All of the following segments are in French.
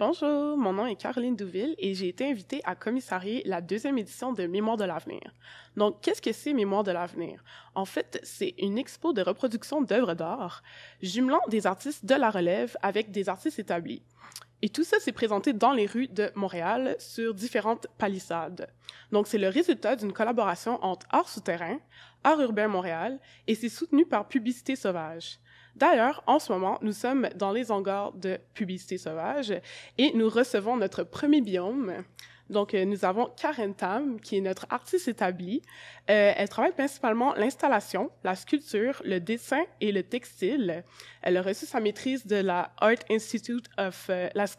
Bonjour, mon nom est Caroline Douville et j'ai été invitée à commissarier la deuxième édition de Mémoire de l'avenir. Donc, qu'est-ce que c'est Mémoire de l'avenir? En fait, c'est une expo de reproduction d'œuvres d'art, jumelant des artistes de la relève avec des artistes établis. Et tout ça s'est présenté dans les rues de Montréal sur différentes palissades. Donc, c'est le résultat d'une collaboration entre Art Souterrain, Art Urbain Montréal et c'est soutenu par Publicité Sauvage. D'ailleurs, en ce moment, nous sommes dans les hangars de Publicité Sauvage et nous recevons notre premier biome. Donc, nous avons Karen Tam, qui est notre artiste établie. Elle travaille principalement l'installation, la sculpture, le dessin et le textile. Elle a reçu sa maîtrise de la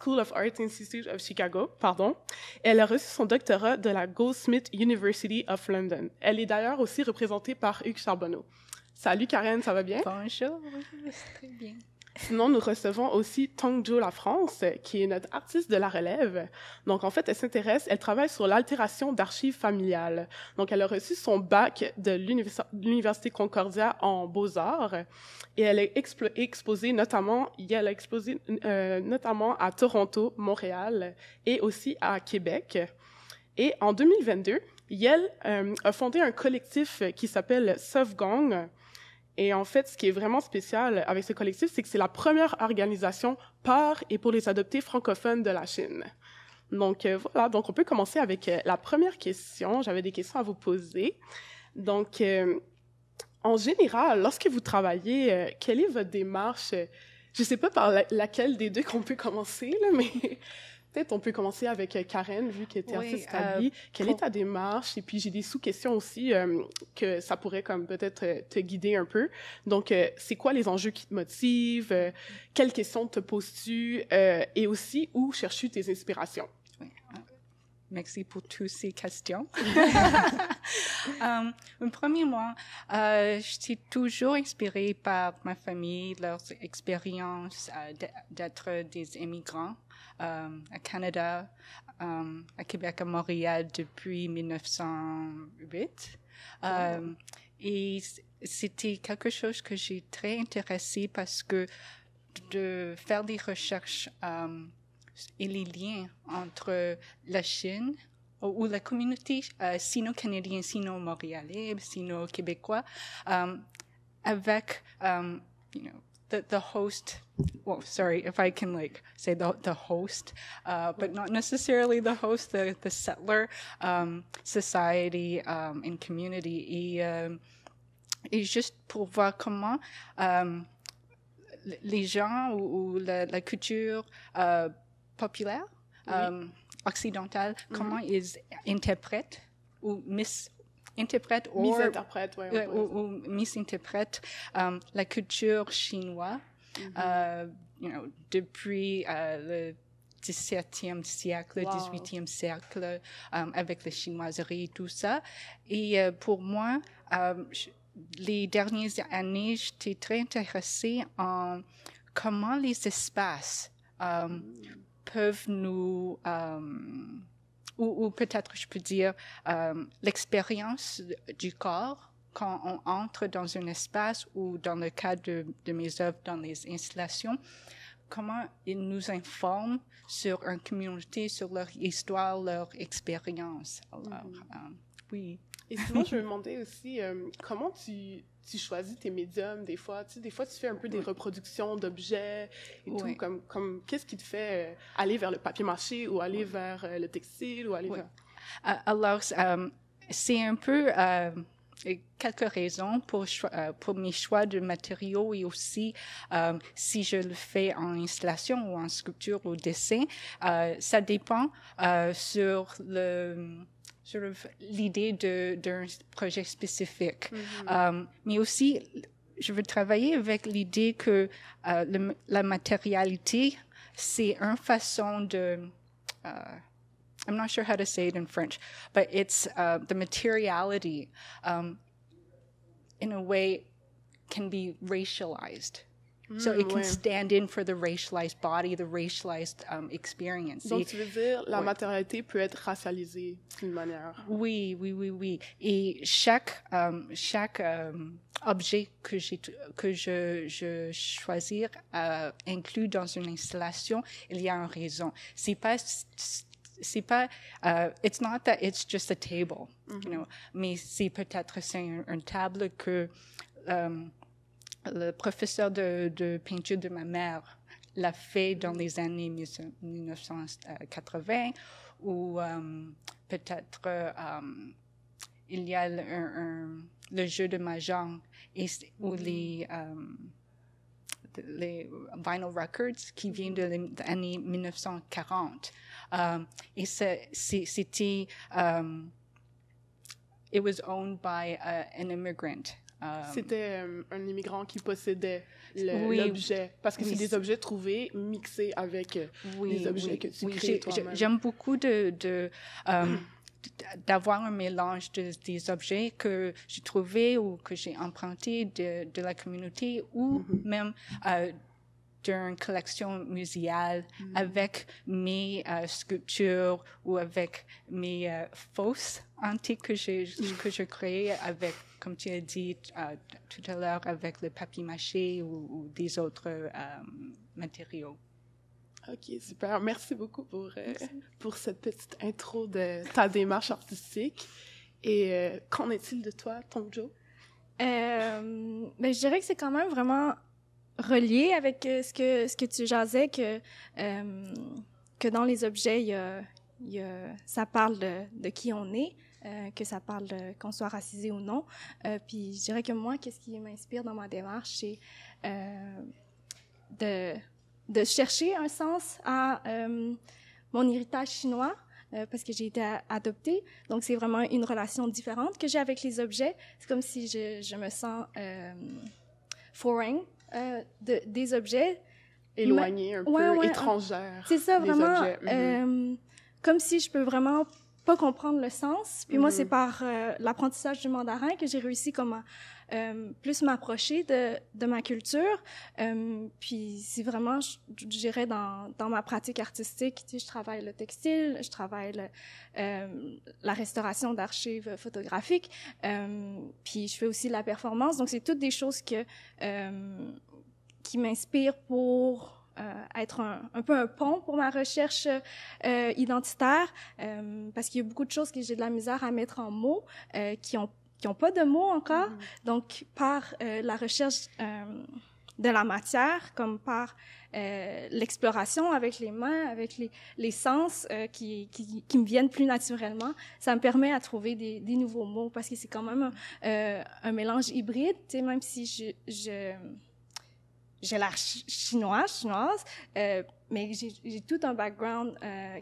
School of Art Institute of Chicago, pardon. Elle a reçu son doctorat de la Goldsmiths University of London. Elle est d'ailleurs aussi représentée par Hugues Charbonneau. Salut Karen, ça va bien? Bonjour, très bien. Sinon, nous recevons aussi Tongjo La France, qui est notre artiste de la relève. Donc, en fait, elle travaille sur l'altération d'archives familiales. Donc, elle a reçu son bac de l'Université Concordia en Beaux-Arts et elle a exposé notamment à Toronto, Montréal et aussi à Québec. Et en 2022, Yel a fondé un collectif qui s'appelle Sovgong. Et en fait, ce qui est vraiment spécial avec ce collectif, c'est que c'est la première organisation par et pour les adoptés francophones de la Chine. Donc voilà, donc on peut commencer avec la première question. J'avais des questions à vous poser. Donc, en général, lorsque vous travaillez, quelle est votre démarche? Je ne sais pas par laquelle des deux qu'on peut commencer, là, mais peut-être on peut commencer avec Karen, vu que tu es artiste établie. Quelle est ta démarche? Et puis, j'ai des sous-questions aussi que ça pourrait comme peut-être te guider un peu. Donc, c'est quoi les enjeux qui te motivent? Quelles questions te poses-tu? Et aussi, où cherches-tu tes inspirations? Oui. Merci pour toutes ces questions. Premièrement, j'étais toujours inspirée par ma famille, leurs expériences d'être des immigrants à Canada, à Québec, à Montréal depuis 1908. Et c'était quelque chose que j'ai très intéressée parce que de faire des recherches et les liens entre la Chine ou la communauté sino-canadienne, sino-montréalais, sino-québécois, avec, the host. Well, sorry if I can say the host, but not necessarily the host, the settler society and community, et juste pour voir comment les gens ou la culture populaire, occidentale, comment ils interprètent ou misinterprètent ou misinterprètent la culture chinoise depuis le XVIIe siècle, le XVIIIe siècle, avec la chinoiserie et tout ça. Et pour moi, les dernières années, j'étais très intéressée en comment les espaces peuvent nous, ou peut-être je peux dire, l'expérience du corps quand on entre dans un espace ou dans le cas de mes œuvres dans les installations, comment ils nous informent sur une communauté, sur leur histoire, leur expérience. Alors, oui. Et sinon, je me demandais aussi, comment tu choisis tes médiums des fois? Tu sais, des fois, tu fais un peu des reproductions d'objets et tout, comme qu'est-ce qui te fait aller vers le papier mâché ou aller vers le textile ou aller vers... Alors, c'est un peu quelques raisons pour mes choix de matériaux et aussi si je le fais en installation ou en sculpture ou dessin, ça dépend sur l'idée d'un projet spécifique. Mais aussi, je veux travailler avec l'idée que la matérialité, c'est une façon de... I'm not sure how to say it in French, but it's the materiality, in a way, can be racialized. So it can ouais. stand in for the racialized body, the racialized experience. Donc, tu veux dire, la matérialité peut être racialisée d'une manière. Oui. Et chaque objet que je choisir inclus dans une installation, il y a une raison. C'est pas it's not that it's just a table, you know, mais c'est peut-être une table que le professeur de peinture de ma mère l'a fait dans les années 1980, ou peut-être il y a le jeu de mahjong ou les vinyl records qui viennent de l'année 1940. Et c'était it was owned by an immigrant. C'était un immigrant qui possédait l'objet, parce que c'est des objets trouvés mixés avec les objets que tu crées toi-même. J'aime beaucoup d'avoir un mélange des objets que j'ai trouvés ou que j'ai empruntés de la communauté, ou même d'une collection muséale avec mes sculptures ou avec mes fausses antiques que je crée avec, comme tu as dit tout à l'heure, avec le papier mâché ou des autres matériaux. OK, super. Merci beaucoup pour cette petite intro de ta démarche artistique. Et qu'en est-il de toi, Tongjo? Ben, je dirais que c'est quand même vraiment relié avec ce que tu jasais, que dans les objets, ça parle de qui on est, que ça parle qu'on soit racisé ou non. Puis je dirais que moi, qu'est-ce qui m'inspire dans ma démarche, c'est de chercher un sens à mon héritage chinois, parce que j'ai été adoptée. Donc, c'est vraiment une relation différente que j'ai avec les objets. C'est comme si je me sens foreign des objets. Éloignée, un peu étrangère. C'est ça, vraiment. Objets. Comme si je peux vraiment pas comprendre le sens. Puis moi, c'est par l'apprentissage du mandarin que j'ai réussi comme à plus m'approcher de ma culture. Puis c'est vraiment, je dirais, dans ma pratique artistique, tu sais, je travaille le textile, je travaille la restauration d'archives photographiques, puis je fais aussi de la performance. Donc c'est toutes des choses qui m'inspirent pour être un peu un pont pour ma recherche identitaire, parce qu'il y a beaucoup de choses que j'ai de la misère à mettre en mots, qui ont pas de mots encore. Donc, par la recherche de la matière, comme par l'exploration avec les mains, avec les sens qui me viennent plus naturellement, ça me permet à trouver des nouveaux mots, parce que c'est quand même un mélange hybride, tu sais, même si j'ai l'air chinoise, mais j'ai tout un background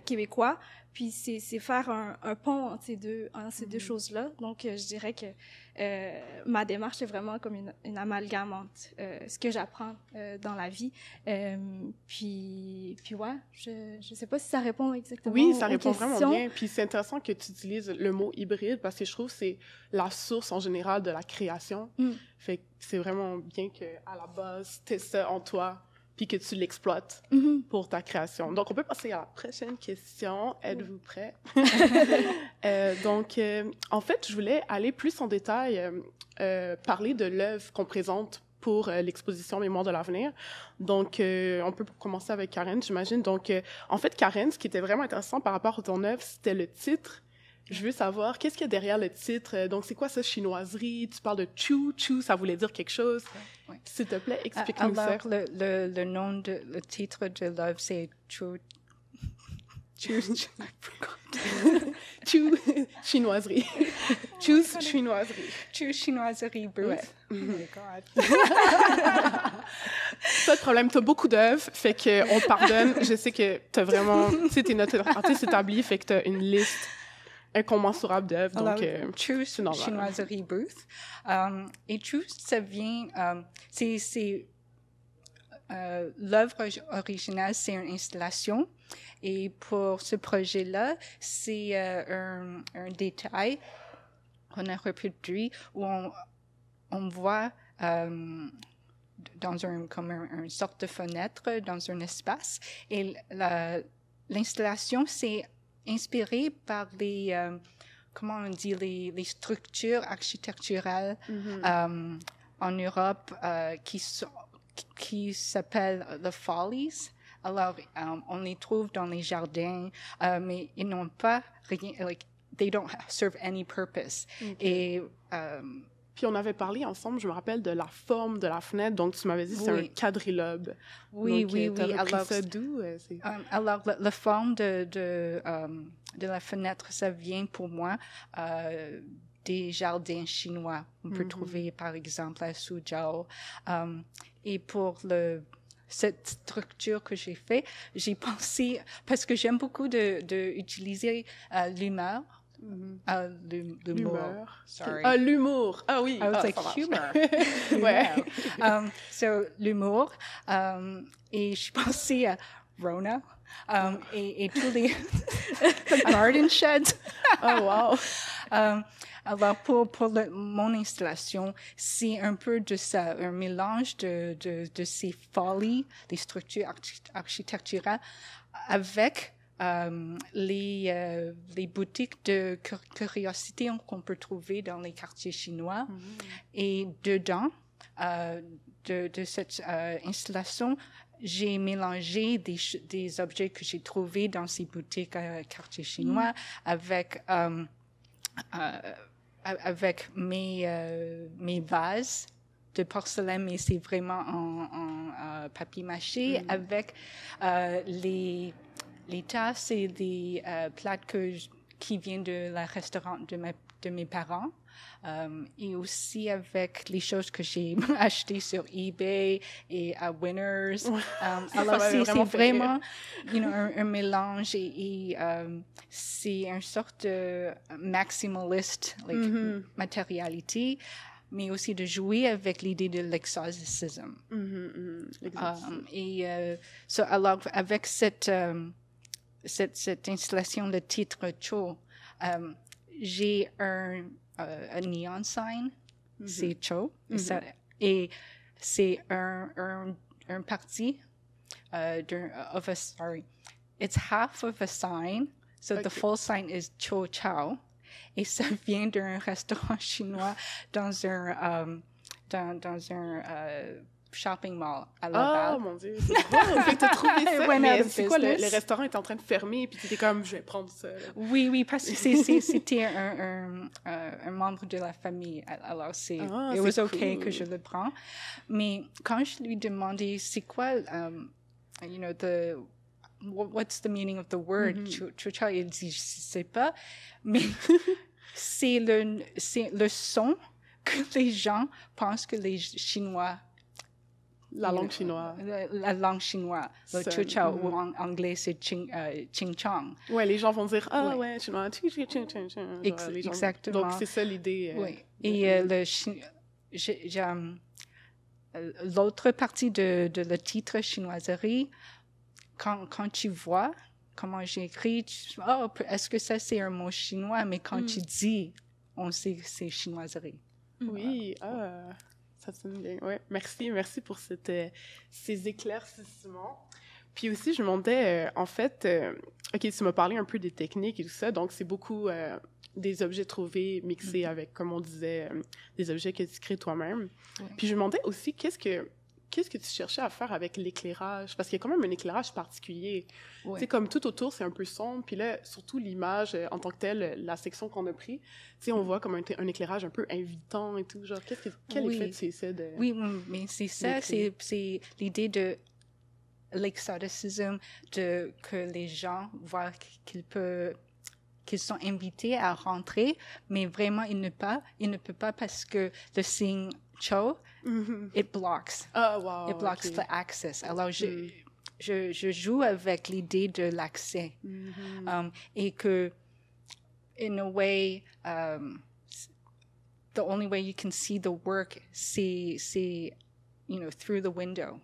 québécois, puis c'est faire un pont entre ces deux choses-là. Donc, je dirais que ma démarche est vraiment comme une amalgame entre ce que j'apprends dans la vie. Puis ouais, je sais pas si ça répond exactement Oui, ça aux répond questions. vraiment bien. Puis c'est intéressant que tu utilises le mot hybride, parce que je trouve que c'est la source en général de la création. Fait que c'est vraiment bien qu'à la base, tu aies ça en toi, puis que tu l'exploites pour ta création. Donc, on peut passer à la prochaine question. Êtes-vous prêts? Donc, en fait, je voulais aller plus en détail, parler de l'œuvre qu'on présente pour l'exposition Mémoire de l'avenir. Donc, on peut commencer avec Karen, j'imagine. Donc, en fait, Karen, ce qui était vraiment intéressant par rapport à ton œuvre, c'était le titre. Je veux savoir, qu'est-ce qu'il y a derrière le titre? Donc, c'est quoi ça, chinoiserie? Tu parles de Chu. Chu, ça voulait dire quelque chose. Oui. S'il te plaît, explique-nous ça. Alors, le titre de l'œuvre, c'est Chu. Chu, chinoiserie. Choose chinoiserie. Choose chinoiserie booth. Ouais. Oh my God. Pas de problème, t'as beaucoup d'œuvres, fait qu'on te pardonne. Je sais que t'as vraiment, tu sais, t'es notre artiste établi, fait que t'as une liste incommensurable d'œuvres, donc Choose chinoiserie booth. Et Choose, ça vient, c'est l'œuvre originale, c'est une installation. Et pour ce projet-là, c'est un détail qu'on a reproduit où on voit dans une sorte de fenêtre dans un espace. Et l'installation s'est inspirée par comment on dit, les structures architecturales en Europe qui s'appellent the Follies. Alors, on les trouve dans les jardins, mais ils n'ont pas rien, they don't serve any purpose. Et puis on avait parlé ensemble, je me rappelle, de la forme de la fenêtre. Donc, tu m'avais dit que c'est un quadrilobe. Oui, donc, oui, oui. Alors, ça d'où? Alors, la forme de la fenêtre, ça vient pour moi des jardins chinois. On peut trouver, par exemple, à Suzhou. Et pour cette structure que j'ai fait, j'ai pensé, parce que j'aime beaucoup utiliser l'humeur. L'humour. Sorry. L'humour. Ah oui. I was like, humor. Ouais. So, l'humour. Et je pensais à Rona. Et tous les garden sheds. Oh, wow. Alors, pour mon installation, c'est un peu de ça, un mélange de ces folies, des structures architecturales, avec les boutiques de curiosité qu'on peut trouver dans les quartiers chinois. Et dedans, de cette installation, j'ai mélangé des objets que j'ai trouvés dans ces boutiques quartiers chinois avec mes vases de porcelaine, mais c'est vraiment en papier mâché, avec les tasses et des plats qui viennent de la restaurant de mes parents. Et aussi avec les choses que j'ai achetées sur eBay et à Winners. Alors, c'est vraiment un mélange et c'est une sorte de maximaliste matérialité, mais aussi de jouer avec l'idée de l'exoticisme. Alors, avec cette installation, le titre Cho, j'ai un neon sign, c'est Cho, et c'est un parti it's half of a sign, so the full sign is Cho Chao, et ça vient d'un restaurant chinois dans un shopping mall à Laval. Oh mon Dieu, c'est drôle. Fait que t'as trouvé ça, mais c'est quoi, le restaurant est en train de fermer, puis t'étais comme, je vais prendre ça. Oui, parce que c'était un membre de la famille, alors it was okay que je le prends. Mais quand je lui demandais, c'est quoi, what's the meaning of the word, Chucha, il dit, je sais pas, mais c'est le son que les gens pensent que les Chinois la langue chinoise. La langue chinoise. Le chucha ou en anglais, c'est ching chong. Ouais, les gens vont dire, ouais, chinois, Exactement. Donc, c'est ça l'idée. Oui. Et l'autre partie de le titre chinoiserie, quand tu vois comment j'ai écrit, est-ce que ça c'est un mot chinois? Mais quand tu dis, on sait que c'est chinoiserie. Oui, ça sonne bien. Ouais, merci pour ces éclaircissements. Puis aussi, je me demandais, en fait, OK, tu m'as parlé un peu des techniques et tout ça, donc c'est beaucoup des objets trouvés, mixés avec, comme on disait, des objets que tu crées toi-même. Ouais. Puis je me demandais aussi, qu'est-ce que tu cherchais à faire avec l'éclairage? Parce qu'il y a quand même un éclairage particulier. Ouais. Tu sais, comme tout autour, c'est un peu sombre. Puis là, surtout l'image en tant que telle, la section qu'on a pris, tu sais, on voit comme un éclairage un peu invitant et tout. Genre, quel effet tu essaies de... Oui, mais c'est ça, c'est l'idée de l'exoticisme, que les gens voient qu'ils sont invités à rentrer, mais vraiment, ils ne peuvent pas parce que le signe Cho, it blocks. Oh, wow. It blocks the access. Alors, je joue avec l'idée de l'accès. Et que, in a way, the only way you can see the work, c'est through the window.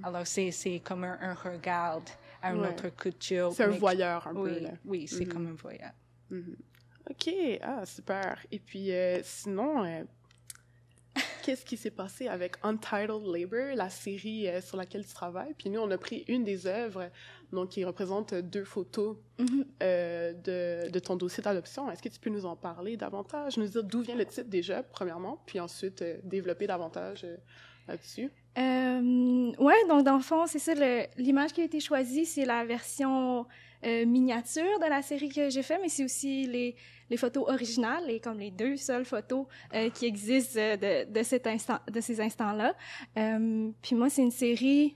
Alors, c'est comme un regard à une autre culture. C'est un voyeur, un peu. Là. Oui, c'est comme un voyeur. OK, super. Et puis, sinon... qu'est-ce qui s'est passé avec Untitled Labor, la série sur laquelle tu travailles. Puis nous, on a pris une des œuvres, donc qui représente 2 photos de ton dossier d'adoption. Est-ce que tu peux nous en parler davantage, nous dire d'où vient le titre déjà, premièrement, puis ensuite développer davantage là-dessus? Ouais, donc dans le fond, c'est ça, l'image qui a été choisie, c'est la version miniature de la série que j'ai fait, mais c'est aussi les photos originales, et comme les 2 seules photos qui existent de ces instants-là. Puis moi, c'est une série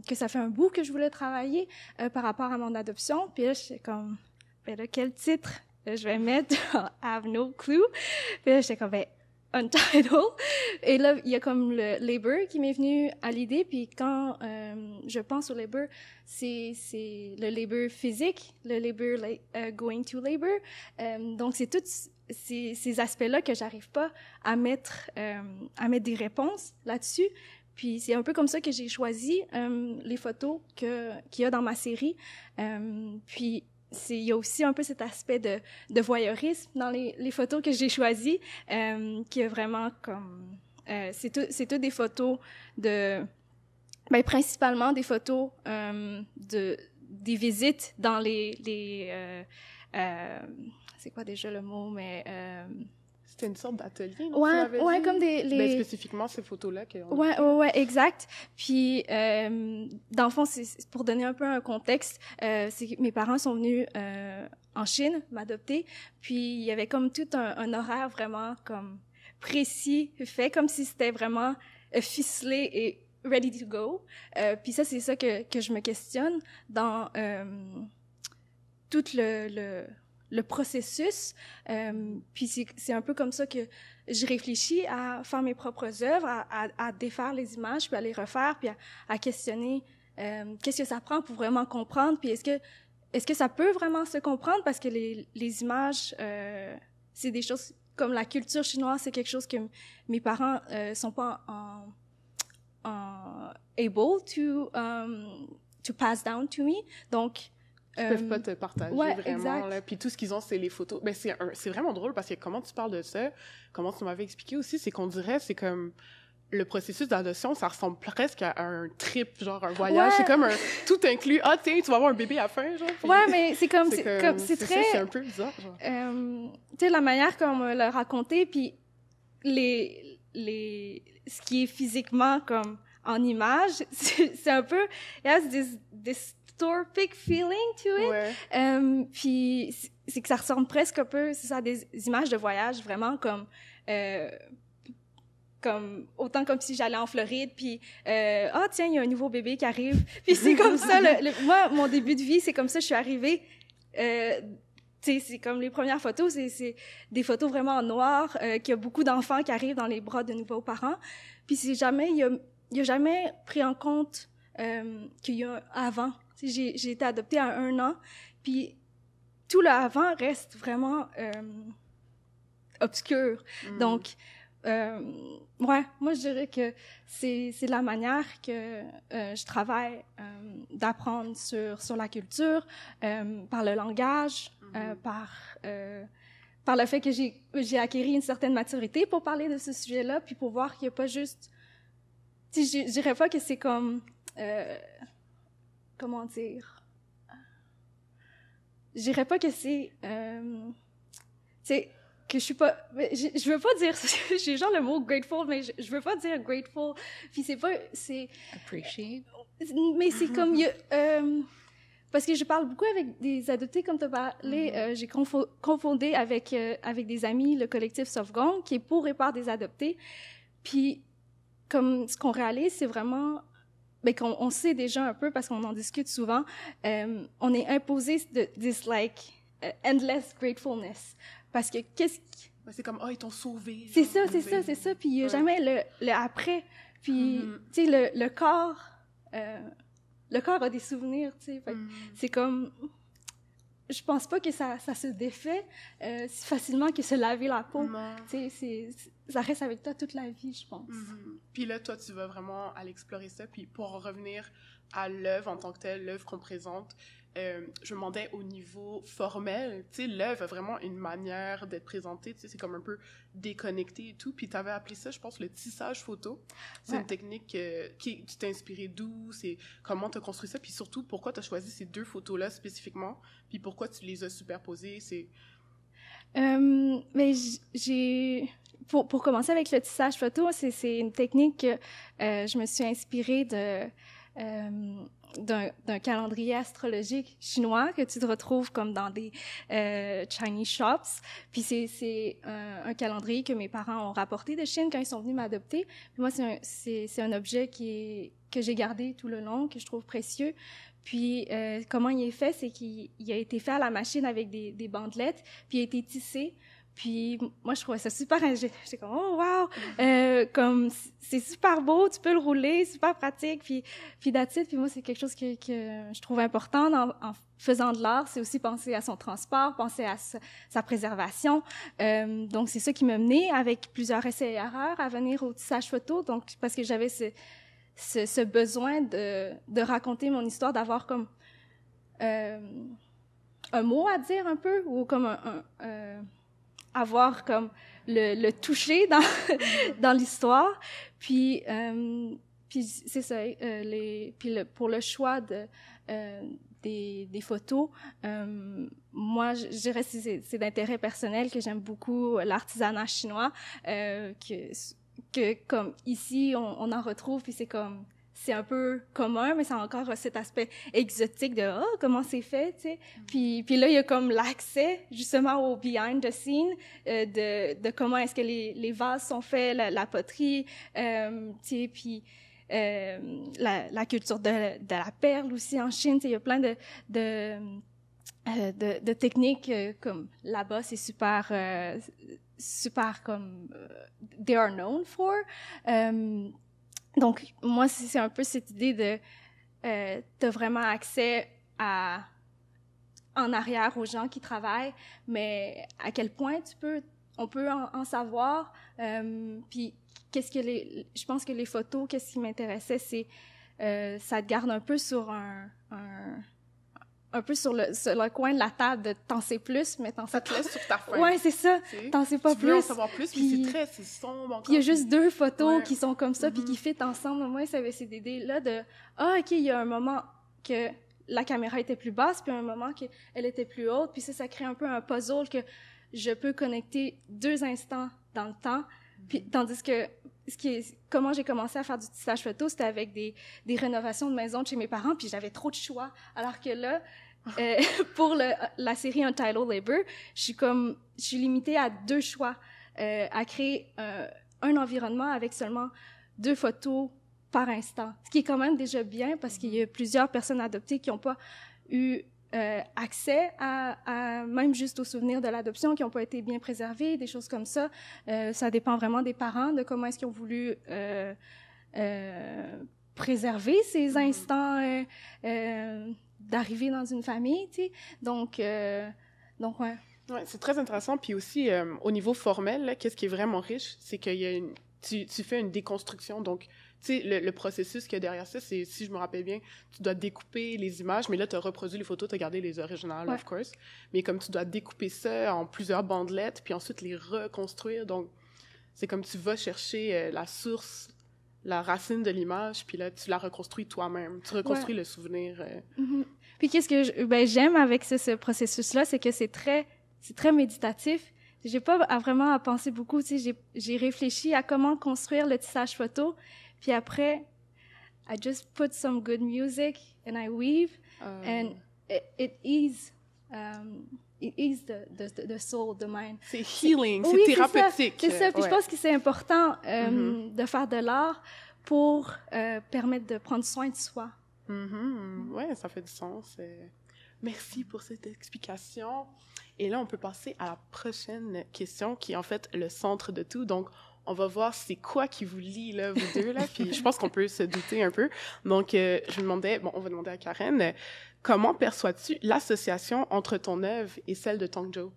que ça fait un bout que je voulais travailler par rapport à mon adoption. Puis là, j'étais comme, ben là, quel titre je vais mettre? I have no clue. Puis là, j'étais comme, ben, Untitled. Et là, il y a comme le labor qui m'est venu à l'idée. Puis quand je pense au labor, c'est le labor physique, le labor going to labor. Donc, c'est tous ces aspects-là que j'arrive pas à mettre des réponses là-dessus. Puis c'est un peu comme ça que j'ai choisi les photos qu'il y a dans ma série. Puis il y a aussi un peu cet aspect de voyeurisme dans les photos que j'ai choisies, qui est vraiment comme... c'est tout des photos principalement des photos des visites dans c'est quoi déjà le mot, mais... C'était une sorte d'atelier, non? Ouais, comme Ben, spécifiquement, ces photos-là. Ouais, exact. Puis, dans le fond, c'est pour donner un peu un contexte, c'est que mes parents sont venus en Chine m'adopter, puis il y avait comme tout un horaire vraiment comme précis, fait comme si c'était vraiment ficelé et ready to go. Puis ça, c'est ça que je me questionne dans tout le processus. Puis c'est un peu comme ça que je réfléchis à faire mes propres œuvres, à défaire les images, puis à les refaire, puis à questionner qu'est-ce que ça prend pour vraiment comprendre, puis est-ce que ça peut vraiment se comprendre, parce que les images, c'est des choses comme la culture chinoise, c'est quelque chose que mes parents sont pas able to pass down to me, donc ils peuvent pas te partager vraiment. Exact. Là. Puis tout ce qu'ils ont, c'est les photos. Ben, c'est vraiment drôle parce que comment tu parles de ça, comment tu m'avais expliqué aussi, c'est qu'on dirait, c'est comme le processus d'adoption, ça ressemble presque à un trip, genre un voyage. Ouais. C'est comme un tout inclus. Ah, tiens, tu vas avoir un bébé à la fin, genre. Puis, ouais, mais c'est très... C'est un peu bizarre, genre. Tu sais, la manière qu'on me l'a raconté, puis ce qui est physiquement comme en image, c'est un peu... It has this dystopic feeling to it. Ouais. Puis c'est que ça ressemble presque un peu, c'est ça, à des images de voyage, vraiment comme autant comme si j'allais en Floride, puis tiens, il y a un nouveau bébé qui arrive. Puis c'est comme ça, moi, mon début de vie, c'est comme ça, je suis arrivée. Tu sais, c'est comme les premières photos, c'est des photos vraiment en noir, qu'il y a beaucoup d'enfants qui arrivent dans les bras de nouveaux parents. Puis il y a jamais pris en compte qu'il y a un avant. J'ai été adoptée à 1 an, puis tout le avant reste vraiment obscur. Donc, ouais, moi je dirais que c'est la manière que je travaille d'apprendre sur la culture, par le langage, par le fait que j'ai acquis une certaine maturité pour parler de ce sujet-là, puis pour voir qu'il n'y a pas juste... Tu sais, je dirais pas que c'est comme... comment dire? Je dirais pas que c'est... tu sais, que je suis pas... Je veux pas dire... J'ai genre le mot grateful, mais je veux pas dire grateful. Puis c'est pas... c'est appreciate. Mais c'est comme... parce que je parle beaucoup avec des adoptés, comme tu as parlé. J'ai confondé avec des amis le collectif Sauvegarde, qui est pour et par des adoptés. Puis, comme ce qu'on réalise, c'est vraiment... Ben, qu'on sait déjà un peu, parce qu'on en discute souvent, on est imposé de this, like, endless gratefulness. Parce que c'est comme, ils t'ont sauvé. C'est ça. Puis il n'y a jamais le après. Puis, tu sais, le corps a des souvenirs, tu sais. C'est comme... Je pense pas que ça se défait si facilement que se laver la peau. Tu sais, ça reste avec toi toute la vie, je pense. Puis là, toi, tu vas vraiment aller explorer ça. Puis pour en revenir à l'œuvre en tant que telle, l'œuvre qu'on présente, je me demandais au niveau formel, tu sais, l'œuvre a vraiment une manière d'être présentée, tu sais, c'est comme un peu déconnecté et tout, puis tu avais appelé ça, je pense, le tissage photo. C'est une technique tu t'es inspiré d'où, c'est comment tu as construit ça, puis surtout, pourquoi tu as choisi ces 2 photos-là spécifiquement, puis pourquoi tu les as superposées, c'est... Mais pour commencer avec le tissage photo, c'est une technique que je me suis inspirée d'un calendrier astrologique chinois que tu te retrouves comme dans des Chinese shops. Puis c'est un calendrier que mes parents ont rapporté de Chine quand ils sont venus m'adopter. Puis moi, c'est un objet que j'ai gardé tout le long, que je trouve précieux. Puis, comment il est fait, c'est qu'il a été fait à la machine avec des bandelettes, puis il a été tissé. Puis, moi, je trouvais ça super... J'étais comme, oh, wow! Comme, c'est super beau, tu peux le rouler, super pratique, puis that's it. Puis moi, c'est quelque chose que je trouve important en faisant de l'art, c'est aussi penser à son transport, penser à sa préservation. Donc, c'est ça qui m'a menée, avec plusieurs essais et erreurs, à venir au tissage photo. Donc, parce que j'avais ce besoin de raconter mon histoire, d'avoir comme un mot à dire un peu, ou comme avoir comme le toucher dans l'histoire. Puis c'est ça, pour le choix des photos, moi, je dirais que c'est d'intérêt personnel que j'aime beaucoup l'artisanat chinois, que comme ici, on en retrouve, puis c'est un peu commun, mais ça a encore cet aspect exotique de « oh, comment c'est fait », tu sais. Puis là, il y a comme l'accès, justement, au behind the scene, de comment est-ce que les vases sont faits, la poterie, tu sais, puis la culture de la perle aussi en Chine, tu sais, il y a plein de techniques, comme là-bas, c'est super comme they are known for. Donc, moi, c'est un peu cette idée de t'as vraiment accès en arrière aux gens qui travaillent, mais à quel point on peut en savoir. Puis, je pense que les photos, qu'est-ce qui m'intéressait, c'est ça te garde un peu sur un peu sur le coin de la table de t'en sais plus, mais t'en sais pas. Ça te laisse sur ta faim. Ouais, c'est ça. T'en sais pas plus. Tu veux en savoir plus, puis c'est sombre encore. Il y a juste 2 photos qui sont comme ça, puis qui fit ensemble. Moi, ça avait cette idée-là de OK, il y a un moment que la caméra était plus basse, puis un moment qu'elle était plus haute, puis ça crée un peu un puzzle que je peux connecter 2 instants dans le temps. Puis, tandis que comment j'ai commencé à faire du tissage photo, c'était avec des rénovations de maison de chez mes parents, puis j'avais trop de choix. Alors que là, pour la série Untitled Labor, je suis limitée à 2 choix, à créer un environnement avec seulement 2 photos par instant. Ce qui est quand même déjà bien, parce qu'il y a plusieurs personnes adoptées qui n'ont pas eu accès à même juste aux souvenirs de l'adoption, qui n'ont pas été bien préservés, des choses comme ça. Ça dépend vraiment des parents, de comment est-ce qu'ils ont voulu préserver ces instants d'arrivée dans une famille, tu sais. Donc ouais. Ouais, c'est très intéressant. Puis aussi, au niveau formel, là, qu'est-ce qui est vraiment riche, c'est qu'il y a tu fais une déconstruction. Donc, tu sais, le processus qu'il y a derrière ça, c'est, si je me rappelle bien, tu dois découper les images, mais là, tu as reproduit les photos, tu as gardé les originales, of course. Mais comme tu dois découper ça en plusieurs bandelettes, puis ensuite les reconstruire. Donc, c'est comme tu vas chercher la source, la racine de l'image, puis là, tu la reconstruis toi-même. Tu reconstruis le souvenir. Puis qu'est-ce que j'aime avec ce processus-là, c'est que c'est très méditatif. J'ai pas vraiment à penser beaucoup, tu sais, j'ai réfléchi à comment construire le tissage photo, puis après, I just put some good music and I weave, and it ease the soul, the mind. C'est healing, c'est thérapeutique. C'est ça. Puis je pense que c'est important de faire de l'art pour permettre de prendre soin de soi. Ouais, ça fait du sens. Merci pour cette explication. Et là, on peut passer à la prochaine question, qui est en fait le centre de tout. Donc, on va voir c'est quoi qui vous lie, là, vous deux, là. Puis je pense qu'on peut se douter un peu. Donc, on va demander à Karen, comment perçois-tu l'association entre ton œuvre et celle de Tongzhou?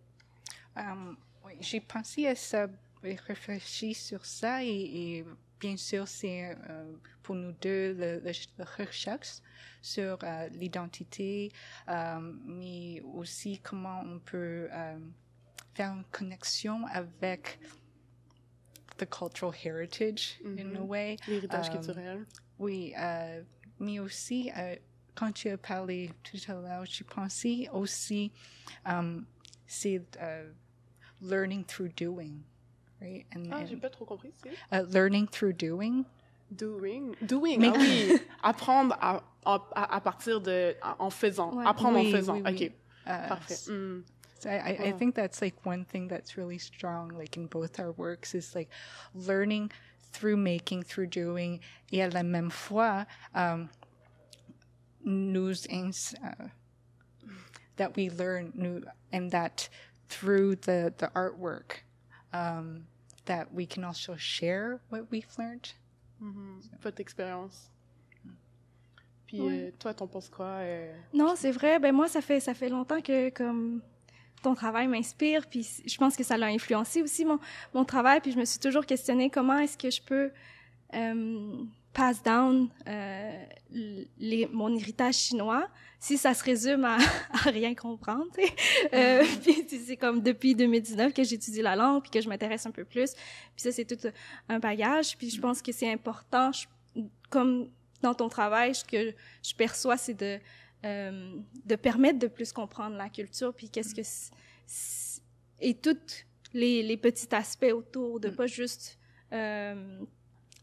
Oui, j'ai pensé à ça, réfléchi sur ça, et bien sûr, c'est pour nous deux la recherche sur l'identité, mais aussi comment on peut faire une connexion avec the cultural heritage, in a way. L'héritage culturel. Oui, mais aussi, quand tu as parlé tout à l'heure, je pensais aussi, c'est learning through doing, right? J'ai pas trop compris, c'est? Learning through doing. Doing, ah oui, apprendre à partir en faisant, apprendre en faisant, ok, parfait. So I think that's like one thing that's really strong, like in both our works, is like learning through making, through doing, et à la même fois, that we learn, and that through the artwork, that we can also share what we've learned. Votre expérience. Puis toi, t'en penses quoi? Non, c'est vrai. Ben moi, ça fait longtemps que comme ton travail m'inspire, puis je pense que ça l'a influencé aussi mon travail, puis je me suis toujours questionnée comment est-ce que je peux pass down mon héritage chinois si ça se résume à rien comprendre, tu sais. Puis c'est comme depuis 2019 que j'étudie la langue, puis que je m'intéresse un peu plus, puis ça, c'est tout un bagage, puis je pense que c'est important, comme dans ton travail, ce que je perçois, c'est de permettre de plus comprendre la culture, puis qu'est-ce que et tous les petits aspects autour, de pas juste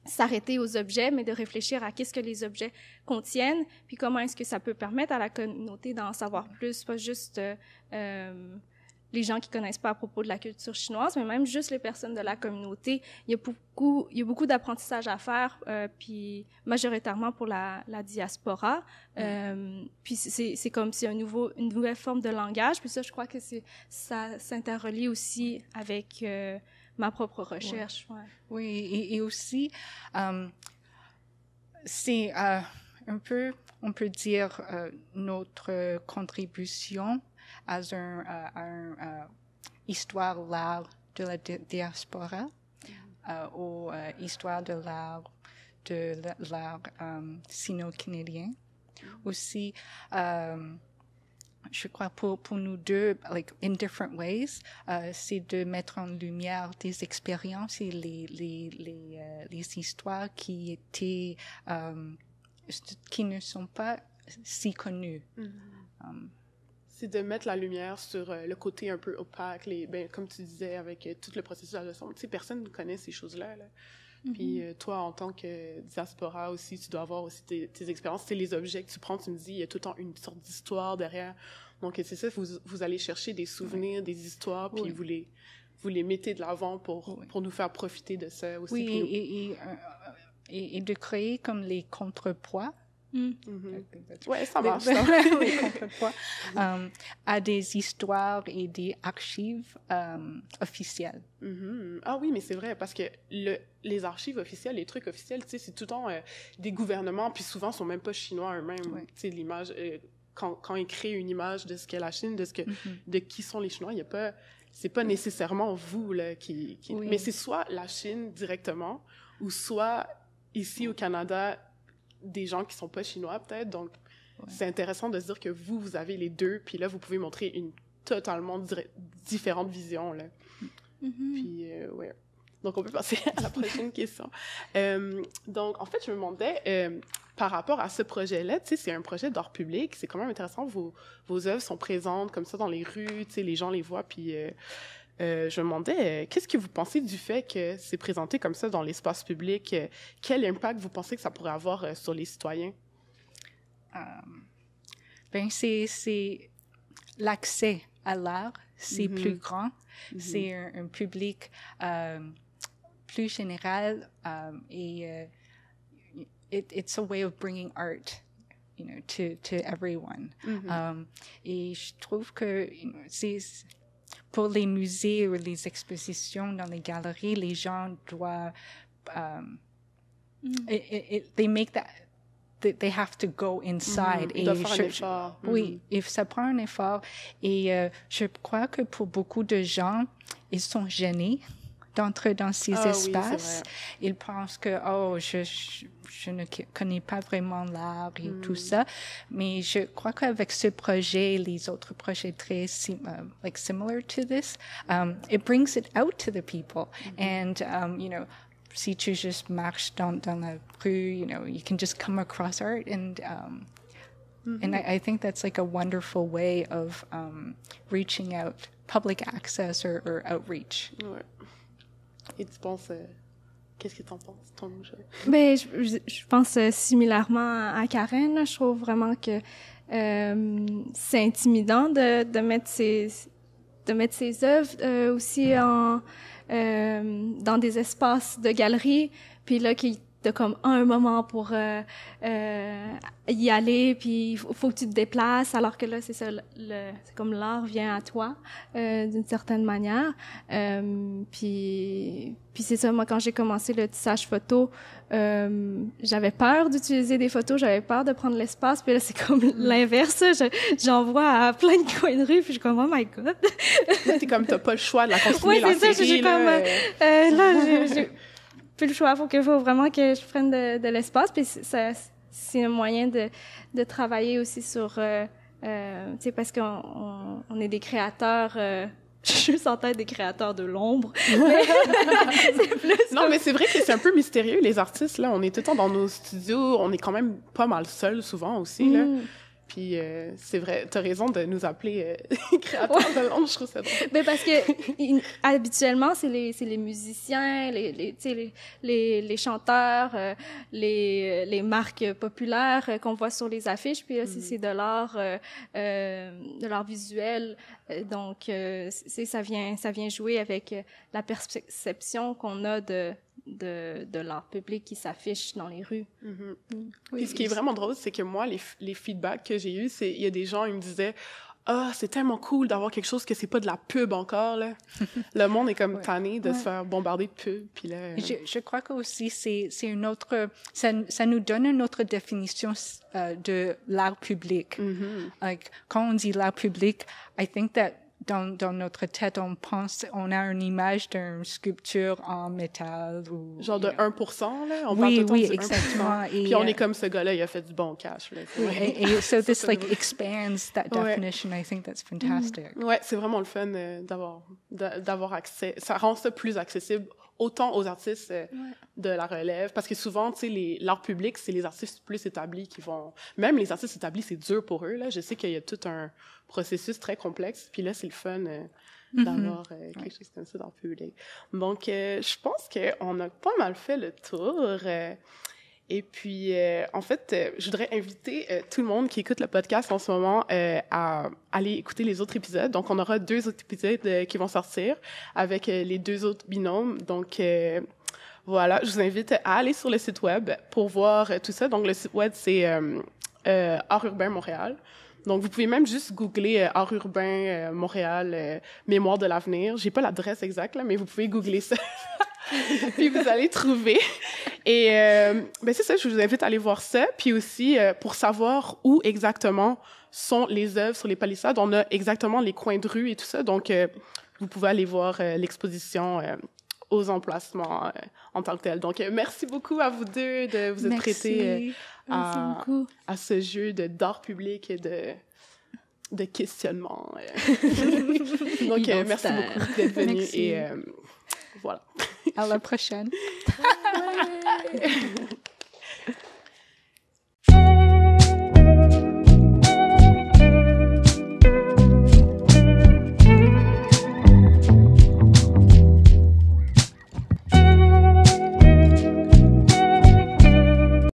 s'arrêter aux objets, mais de réfléchir à qu'est-ce que les objets contiennent, puis comment est-ce que ça peut permettre à la communauté d'en savoir plus, pas juste les gens qui connaissent pas à propos de la culture chinoise, mais même juste les personnes de la communauté. Il y a beaucoup d'apprentissage à faire, puis majoritairement pour la diaspora. Puis c'est comme si une nouvelle forme de langage. Puis ça, je crois que ça s'interrelie aussi avec ma propre recherche. Ouais. Oui, et aussi, c'est un peu, on peut dire, notre contribution à une histoire de l'art de la diaspora, ou histoire de l'art sino-canadien. Aussi, je crois pour nous deux, like in different ways, c'est de mettre en lumière des expériences et les histoires qui étaient qui ne sont pas si connues. C'est de mettre la lumière sur le côté un peu opaque, comme tu disais, avec tout le processus de la leçon. Tu sais, personne ne connaît ces choses-là, là. Puis toi, en tant que diaspora aussi, tu dois avoir aussi tes expériences. C'est les objets que tu prends, tu me dis, il y a tout le temps une sorte d'histoire derrière. Donc, c'est ça, vous allez chercher des souvenirs, des histoires, puis vous les mettez de l'avant pour nous faire profiter de ça aussi. Oui, et de créer comme les contrepoids. Ouais, ça marche. Les contrepoids à des histoires et des archives officielles. Ah oui, mais c'est vrai, parce que les archives officielles, les trucs officiels, tu sais, c'est tout le temps des gouvernements, puis souvent, ils sont même pas chinois eux-mêmes. Tu sais, l'image, quand ils créent une image de ce qu'est la Chine, de qui sont les Chinois, il y a pas... C'est pas nécessairement vous, là, qui... Mais c'est soit la Chine directement, ou soit ici au Canada, des gens qui sont pas chinois, peut-être. Donc, c'est intéressant de se dire que vous avez les deux, puis là, vous pouvez montrer une totalement différente vision, là. Puis, ouais. Donc, on peut passer à la prochaine question. Donc, en fait, je me demandais, par rapport à ce projet-là, tu sais, c'est un projet d'art public, c'est quand même intéressant, vos œuvres sont présentes comme ça dans les rues, tu sais, les gens les voient, puis... je me demandais, qu'est-ce que vous pensez du fait que c'est présenté comme ça dans l'espace public? Quel impact vous pensez que ça pourrait avoir sur les citoyens? C'est l'accès à l'art, c'est plus grand, c'est un public plus général, et it's a way of bringing art, you know, to everyone. Et je trouve que c'est pour les musées ou les expositions dans les galeries, les gens doivent they make that they have to go inside. Ils doivent faire un effort. Oui, et ça prend un effort. Et je crois que pour beaucoup de gens, ils sont gênés d'entrer dans ces espaces. Oui, Ils pensent que, je ne connais pas vraiment l'art et tout ça. Mais je crois qu'avec ce projet, les autres projets très similar to this, it brings it out to the people. And, si tu juste marches dans la rue, you can just come across art. And I think that's like a wonderful way of reaching out, public access or outreach. Ouais. Et tu penses, qu'est-ce que t'en penses, ton jeu? Ben, je pense similairement à Karen, là. Je trouve vraiment que c'est intimidant de mettre ses œuvres aussi dans des espaces de galerie, puis là t'as comme un moment pour y aller, puis faut que tu te déplaces, alors que là c'est ça, c'est comme l'art vient à toi d'une certaine manière. Puis c'est ça, moi quand j'ai commencé le tissage photo, j'avais peur d'utiliser des photos, j'avais peur de prendre l'espace, puis là c'est comme l'inverse, j'en vois à plein de coins de rue, puis je suis comme oh my god. Là, t'as pas le choix de la continuer, ouais, la série. C'est ça, j'ai comme là j'ai plus le choix, faut vraiment que je prenne de l'espace, puis c'est un moyen de travailler aussi sur tu sais, parce qu'on est des créateurs je suis en tête des créateurs de l'ombre. Non, mais c'est vrai que c'est un peu mystérieux, les artistes, là. On est tout le temps dans nos studios, on est quand même pas mal seuls, souvent, aussi, là. Puis c'est vrai, t'as raison de nous appeler créateurs de l'ombre, je trouve ça drôle. Ben parce que habituellement c'est les musiciens, les chanteurs, les marques populaires qu'on voit sur les affiches, puis là c'est de l'art visuel, donc ça vient jouer avec la perception qu'on a de l'art public qui s'affiche dans les rues. Oui, ce qui est vraiment drôle, c'est que moi, les feedbacks que j'ai eus, il y a des gens, ils me disaient « c'est tellement cool d'avoir quelque chose que c'est pas de la pub encore, là. » Le monde est comme tanné de se faire bombarder de pub, puis là... Je crois que aussi c'est une autre... Ça nous donne une autre définition de l'art public. Like, quand on dit l'art public, I think that dans notre tête, on a une image d'une sculpture en métal ou... Genre de 1%, là? On parle tout le temps du exactement. 1%. Puis on est comme ce gars-là, il a fait du bon cash, là. Et so this expands that definition. I think that's fantastic. Ouais, c'est vraiment le fun d'avoir accès. Ça rend ça plus accessible autant aux artistes de la relève, parce que souvent, tu sais, l'art public, c'est les artistes plus établis qui vont... Même les artistes établis, c'est dur pour eux, là. Je sais qu'il y a tout un processus très complexe, puis là, c'est le fun d'avoir quelque chose comme ça dans le public. Donc, je pense qu'on a pas mal fait le tour. Et puis, en fait, je voudrais inviter tout le monde qui écoute le podcast en ce moment à aller écouter les autres épisodes. Donc, on aura 2 autres épisodes qui vont sortir avec les 2 autres binômes. Donc, voilà, je vous invite à aller sur le site web pour voir tout ça. Donc, le site web, c'est Art Urbain Montréal. Donc, vous pouvez même juste googler Art Urbain Montréal, Mémoire de l'avenir. J'ai pas l'adresse exacte, là, mais vous pouvez googler ça. Puis vous allez trouver. Et ben c'est ça, je vous invite à aller voir ça. Puis aussi, pour savoir où exactement sont les œuvres sur les palissades, on a exactement les coins de rue et tout ça. Donc, vous pouvez aller voir l'exposition aux emplacements en tant que tel. Donc, merci beaucoup à vous deux de vous être prêtés à ce jeu d'art public et de questionnement. Donc, merci beaucoup d'être venus. Et voilà. À la prochaine.